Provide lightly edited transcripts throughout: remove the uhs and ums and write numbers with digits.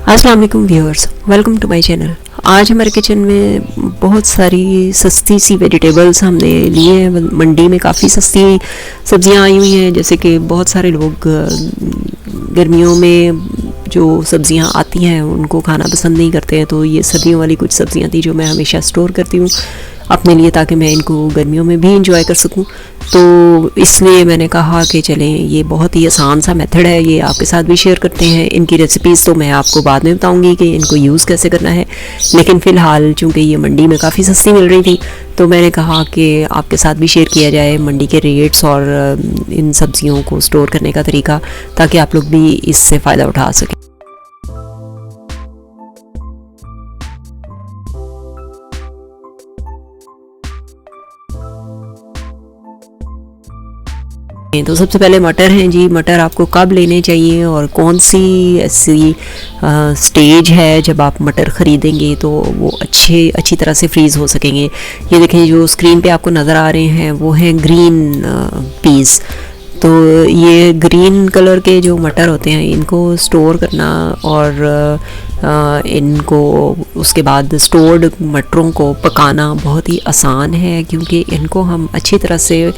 अस्सलाम वालेकुम viewers, welcome to my channel. आज हमारे किचन में बहुत सारी सस्ती सी वेजिटेबल्स हमने लिए हैं। मंडी में काफ़ी सस्ती सब्जियां आई हुई हैं। जैसे कि बहुत सारे लोग गर्मियों में जो सब्जियां आती हैं उनको खाना पसंद नहीं करते हैं, तो ये सर्दियों वाली कुछ सब्जियां थी जो मैं हमेशा स्टोर करती हूँ अपने लिए, ताकि मैं इनको गर्मियों में भी इंजॉय कर सकूं। तो इसलिए मैंने कहा कि चलें, ये बहुत ही आसान सा मेथड है, ये आपके साथ भी शेयर करते हैं। इनकी रेसिपीज़ तो मैं आपको बाद में बताऊंगी कि इनको यूज़ कैसे करना है, लेकिन फ़िलहाल चूँकि ये मंडी में काफ़ी सस्ती मिल रही थी तो मैंने कहा कि आपके साथ भी शेयर किया जाए मंडी के रेट्स और इन सब्जियों को स्टोर करने का तरीका, ताकि आप लोग भी इससे फ़ायदा उठा सकें। तो सबसे पहले मटर हैं जी। मटर आपको कब लेने चाहिए और कौन सी ऐसी स्टेज है जब आप मटर ख़रीदेंगे तो वो अच्छी तरह से फ्रीज़ हो सकेंगे। ये देखें, जो स्क्रीन पे आपको नज़र आ रहे हैं वो हैं ग्रीन पीस। तो ये ग्रीन कलर के जो मटर होते हैं इनको स्टोर करना और इनको उसके बाद स्टोर्ड मटरों को पकाना बहुत ही आसान है, क्योंकि इनको हम अच्छी तरह से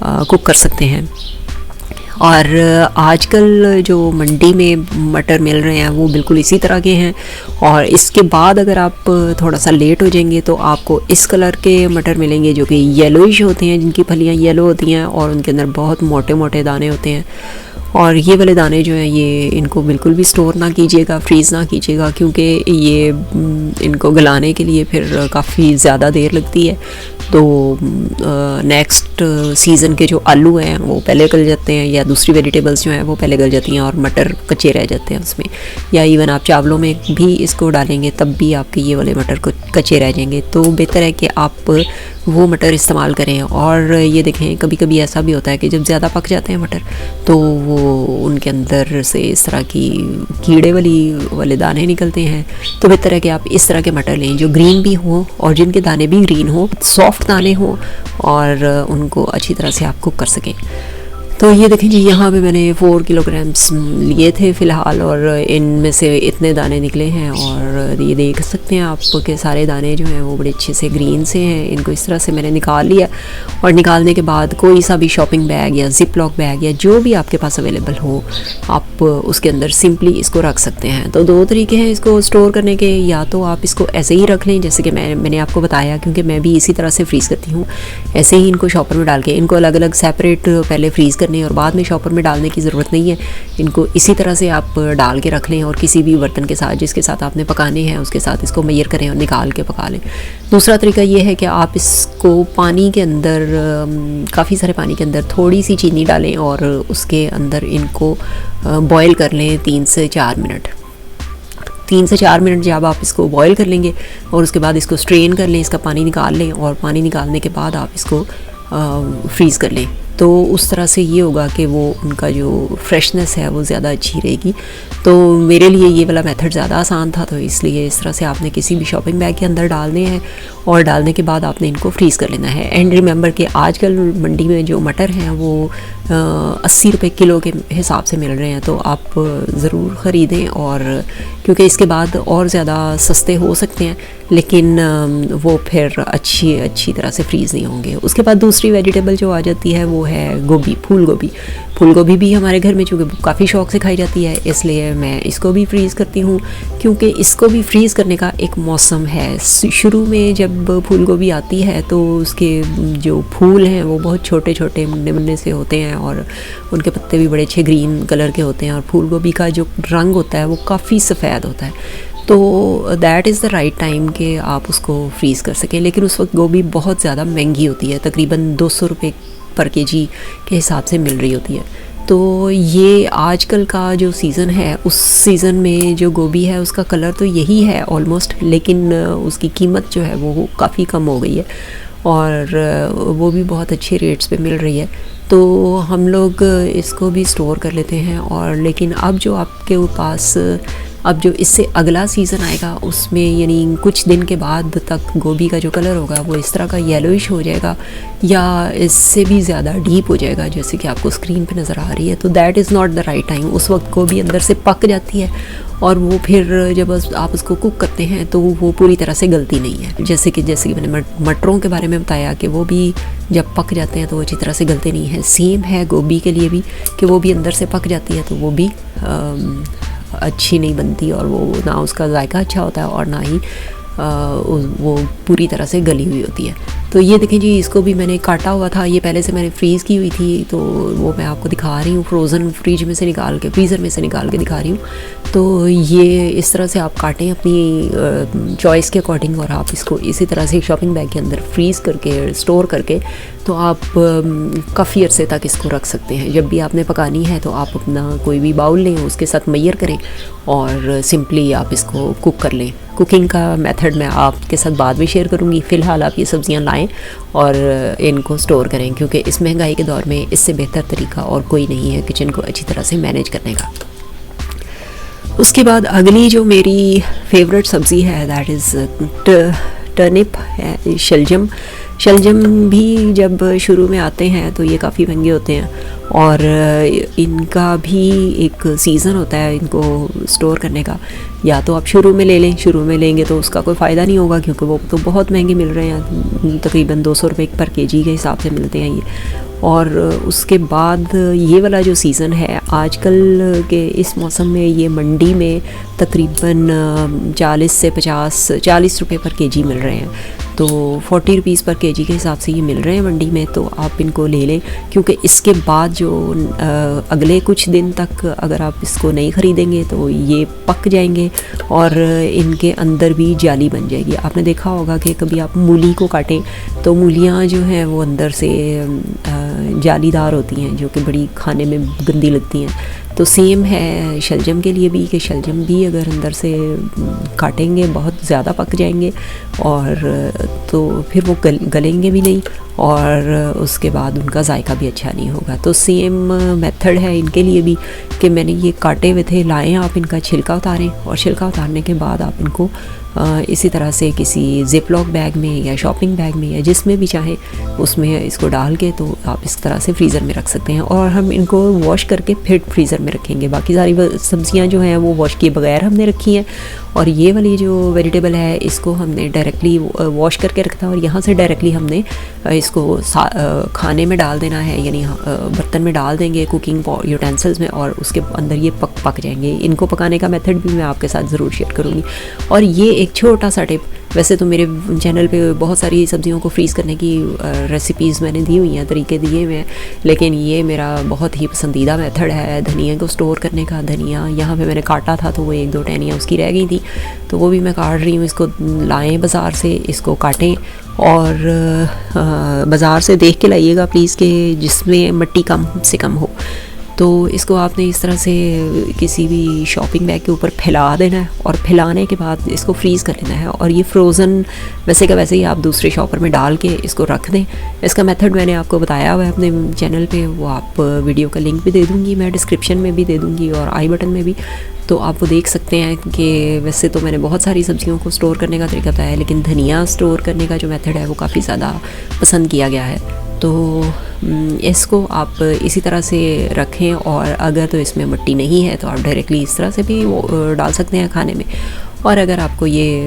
कुक कर सकते हैं। और आजकल जो मंडी में मटर मिल रहे हैं वो बिल्कुल इसी तरह के हैं। और इसके बाद अगर आप थोड़ा सा लेट हो जाएंगे तो आपको इस कलर के मटर मिलेंगे जो कि येलोइश होते हैं, जिनकी फलियां येलो होती हैं और उनके अंदर बहुत मोटे मोटे दाने होते हैं। और ये वाले दाने जो हैं ये इनको बिल्कुल भी स्टोर ना कीजिएगा, फ्रीज़ ना कीजिएगा, क्योंकि ये इनको गलाने के लिए फिर काफ़ी ज़्यादा देर लगती है। तो नेक्स्ट सीज़न के जो आलू हैं वो पहले गल जाते हैं, या दूसरी वेजिटेबल्स जो हैं वो पहले गल जाती हैं और मटर कच्चे रह जाते हैं उसमें। या इवन आप चावलों में भी इसको डालेंगे तब भी आपके ये वाले मटर को कच्चे रह जाएंगे। तो बेहतर है कि आप वो मटर इस्तेमाल करें। और ये देखें, कभी कभी ऐसा भी होता है कि जब ज़्यादा पक जाते हैं मटर तो वो उनके अंदर से इस तरह की कीड़े वाले दाने निकलते हैं। तो बेहतर है कि आप इस तरह के मटर लें जो ग्रीन भी हों और जिनके दाने भी ग्रीन हों, सॉफ्ट दाने हों, और उनको अच्छी तरह से आप कुक कर सकें। तो ये देखें जी, यहाँ पे मैंने 4 किलोग्राम्स लिए थे फ़िलहाल, और इनमें से इतने दाने निकले हैं। और ये देख सकते हैं आप के सारे दाने जो हैं वो बड़े अच्छे से ग्रीन से हैं। इनको इस तरह से मैंने निकाल लिया, और निकालने के बाद कोई सा भी शॉपिंग बैग या जिप लॉक बैग या जो भी आपके पास अवेलेबल हो, आप उसके अंदर सिंपली इसको रख सकते हैं। तो 2 तरीके हैं इसको स्टोर करने के। या तो आप इसको ऐसे ही रख लें जैसे कि मैंने आपको बताया, क्योंकि मैं भी इसी तरह से फ्रीज़ करती हूँ। ऐसे ही इनको शॉपर में डाल के इनको अलग अलग सेपरेट पहले फ्रीज़ और बाद में शॉपर में डालने की ज़रूरत नहीं है। इनको इसी तरह से आप डाल के रख लें, और किसी भी बर्तन के साथ जिसके साथ आपने पकाने हैं उसके साथ इसको मेजर करें और निकाल के पका लें। दूसरा तरीका ये है कि आप इसको पानी के अंदर, काफ़ी सारे पानी के अंदर थोड़ी सी चीनी डालें और उसके अंदर इनको बॉयल कर लें 3 से 4 मिनट। 3 से 4 मिनट जब आप इसको बॉयल कर लेंगे और उसके बाद इसको स्ट्रेन कर लें, इसका पानी निकाल लें, और पानी निकालने के बाद आप इसको फ्रीज़ कर लें। तो उस तरह से ये होगा कि वो उनका जो फ्रेशनेस है वो ज़्यादा अच्छी रहेगी। तो मेरे लिए ये वाला मेथड ज़्यादा आसान था, तो इसलिए इस तरह से आपने किसी भी शॉपिंग बैग के अंदर डालने हैं और डालने के बाद आपने इनको फ्रीज़ कर लेना है। एंड रिमेंबर कि आजकल मंडी में जो मटर हैं वो 80 रुपये किलो के हिसाब से मिल रहे हैं, तो आप ज़रूर ख़रीदें। और क्योंकि इसके बाद और ज़्यादा सस्ते हो सकते हैं, लेकिन वो फिर अच्छी तरह से फ्रीज़ नहीं होंगे। उसके बाद दूसरी वेजिटेबल जो आ जाती है वो है गोभी, फूल गोभी। फूल गोभी भी हमारे घर में चूँकि काफ़ी शौक से खाई जाती है, इसलिए मैं इसको भी फ्रीज़ करती हूँ, क्योंकि इसको भी फ्रीज़ करने का एक मौसम है। शुरू में जब फूल गोभी आती है तो उसके जो फूल हैं वो बहुत छोटे छोटे मुन्ने मुन्ने से होते हैं, और उनके पत्ते भी बड़े अच्छे ग्रीन कलर के होते हैं, और फूल गोभी का जो रंग होता है वो काफ़ी सफ़ेद होता है। तो that is the right time कि आप उसको फ्रीज़ कर सकें। लेकिन उस वक्त गोभी बहुत ज़्यादा महंगी होती है, तकरीबन 200 रुपये पर केजी के हिसाब से मिल रही होती है। तो ये आजकल का जो सीज़न है, उस सीज़न में जो गोभी है उसका कलर तो यही है ऑलमोस्ट, लेकिन उसकी कीमत जो है वो काफ़ी कम हो गई है, और वो भी बहुत अच्छे रेट्स पे मिल रही है। तो हम लोग इसको भी स्टोर कर लेते हैं। और लेकिन अब जो आपके पास अब जो इससे अगला सीज़न आएगा उसमें यानी कुछ दिन के बाद तक गोभी का जो कलर होगा वो इस तरह का येलोइश हो जाएगा या इससे भी ज़्यादा डीप हो जाएगा, जैसे कि आपको स्क्रीन पे नज़र आ रही है। तो that is not the right time. उस वक्त गोभी अंदर से पक जाती है और वो फिर जब आप उसको कुक करते हैं तो वो पूरी तरह से गलती नहीं है। जैसे कि मैंने मटरों के बारे में बताया कि वो भी जब पक जाते हैं तो वो अच्छी तरह से गलते नहीं हैं। सेम है गोभी के लिए भी कि वो भी अंदर से पक जाती है तो वो भी अच्छी नहीं बनती और वो ना उसका जायका अच्छा होता है और ना ही वो पूरी तरह से गली हुई होती है। तो ये देखें जी, इसको भी मैंने काटा हुआ था, ये पहले से मैंने फ्रीज़ की हुई थी तो वो मैं आपको दिखा रही हूँ, फ्रोज़न फ्रीजर में से निकाल के दिखा रही हूँ। तो ये इस तरह से आप काटें अपनी चॉइस के अकॉर्डिंग और आप इसको इसी तरह से शॉपिंग बैग के अंदर फ्रीज़ करके स्टोर करके तो आप काफ़ी अरसे तक इसको रख सकते हैं। जब भी आपने पकानी है तो आप अपना कोई भी बाउल लें, उसके साथ मैयर करें और सिंपली आप इसको कुक कर लें। कुकिंग का मेथड मैं आपके साथ बाद में शेयर करूँगी। फ़िलहाल आप ये सब्ज़ियाँ लाएं और इनको स्टोर करें, क्योंकि इस महंगाई के दौर में इससे बेहतर तरीका और कोई नहीं है किचन को अच्छी तरह से मैनेज करने का। उसके बाद अगली जो मेरी फेवरेट सब्ज़ी है दैट इज़ टर्निप है, शलजम भी जब शुरू में आते हैं तो ये काफ़ी महंगे होते हैं और इनका भी एक सीज़न होता है इनको स्टोर करने का। या तो आप शुरू में ले लें, शुरू में लेंगे तो उसका कोई फ़ायदा नहीं होगा क्योंकि वो तो बहुत महंगे मिल रहे हैं, तकरीबन 200 रुपये पर केजी के हिसाब से मिलते हैं ये। और उसके बाद ये वाला जो सीज़न है आजकल के इस मौसम में ये मंडी में तकरीबन 40 से 40 रुपये पर केजी मिल रहे हैं। तो 40 रुपीज़ पर केजी के हिसाब से ये मिल रहे हैं मंडी में, तो आप इनको ले लें क्योंकि इसके बाद जो अगले कुछ दिन तक अगर आप इसको नहीं ख़रीदेंगे तो ये पक जाएंगे और इनके अंदर भी जाली बन जाएगी। आपने देखा होगा कि कभी आप मूली को काटें तो मूलियाँ जो हैं वो अंदर से जालीदार होती हैं जो कि बड़ी खाने में गंदी लगती हैं। तो सेम है शलजम के लिए भी कि शलजम भी अगर अंदर से काटेंगे बहुत ज़्यादा पक जाएंगे और तो फिर वो गलेंगे भी नहीं और उसके बाद उनका जायका भी अच्छा नहीं होगा। तो सेम मेथड है इनके लिए भी कि मैंने ये काटे हुए थे, लाएं आप इनका छिलका उतारें और छिलका उतारने के बाद आप इनको इसी तरह से किसी ज़िप-लॉक बैग में या शॉपिंग बैग में या जिसमें भी चाहें उसमें इसको डाल के तो आप इस तरह से फ्रीज़र में रख सकते हैं और हम इनको वॉश करके फिर फ्रीज़र में रखेंगे। बाकी सारी सब्ज़ियां जो हैं वो वॉश किए बगैर हमने रखी हैं और ये वाली जो वेजिटेबल है इसको हमने डायरेक्टली वॉश करके रखा है और यहाँ से डायरेक्टली हमने इसको खाने में डाल देना है, यानी बर्तन में डाल देंगे कुकिंग यूटेंसिल्स में और उसके अंदर ये पक जाएंगे। इनको पकाने का मेथड भी मैं आपके साथ ज़रूर शेयर करूँगी। और ये एक छोटा सा टिप, वैसे तो मेरे चैनल पे बहुत सारी सब्जियों को फ्रीज़ करने की रेसिपीज़ मैंने दी हुई हैं, तरीके दिए हुए हैं, लेकिन ये मेरा बहुत ही पसंदीदा मेथड है धनिया को स्टोर करने का। धनिया यहाँ पे मैंने काटा था तो वो 1-2 टहनियाँ उसकी रह गई थी तो वो भी मैं काट रही हूँ। इसको लाएं बाज़ार से, इसको काटें और बाज़ार से देख के लाइएगा प्लीज़ कि जिसमें मिट्टी कम से कम हो। तो इसको आपने इस तरह से किसी भी शॉपिंग बैग के ऊपर फैला देना है और फैलाने के बाद इसको फ्रीज़ कर लेना है और ये फ्रोज़न वैसे का वैसे ही आप दूसरे शॉपर में डाल के इसको रख दें। इसका मेथड मैंने आपको बताया हुआ है अपने चैनल पे, वो आप वीडियो का लिंक भी दे दूँगी मैं, डिस्क्रिप्शन में भी दे दूँगी और आई बटन में भी, तो आप वो देख सकते हैं कि वैसे तो मैंने बहुत सारी सब्जियों को स्टोर करने का तरीका बताया है लेकिन धनिया स्टोर करने का जो मेथड है वो काफ़ी ज़्यादा पसंद किया गया है। तो इसको आप इसी तरह से रखें और अगर तो इसमें मिट्टी नहीं है तो आप डायरेक्टली इस तरह से भी डाल सकते हैं खाने में। और अगर आपको ये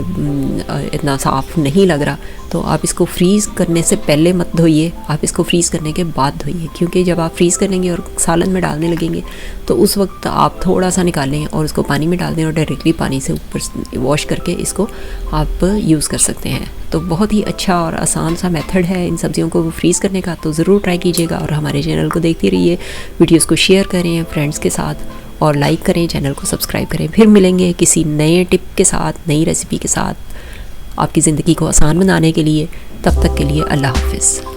इतना साफ़ नहीं लग रहा तो आप इसको फ्रीज़ करने से पहले मत धोइए, आप इसको फ्रीज़ करने के बाद धोइए, क्योंकि जब आप फ्रीज़ करेंगे और सालन में डालने लगेंगे तो उस वक्त आप थोड़ा सा निकालें और उसको पानी में डाल दें और डायरेक्टली पानी से ऊपर वॉश करके इसको आप यूज़ कर सकते हैं। तो बहुत ही अच्छा और आसान सा मेथड है इन सब्जियों को फ्रीज़ करने का, तो ज़रूर ट्राई कीजिएगा और हमारे चैनल को देखते रहिए, वीडियोज़ को शेयर करें फ्रेंड्स के साथ और लाइक करें, चैनल को सब्सक्राइब करें। फिर मिलेंगे किसी नए टिप के साथ, नई रेसिपी के साथ आपकी ज़िंदगी को आसान बनाने के लिए। तब तक के लिए अल्लाह हाफ़िज़।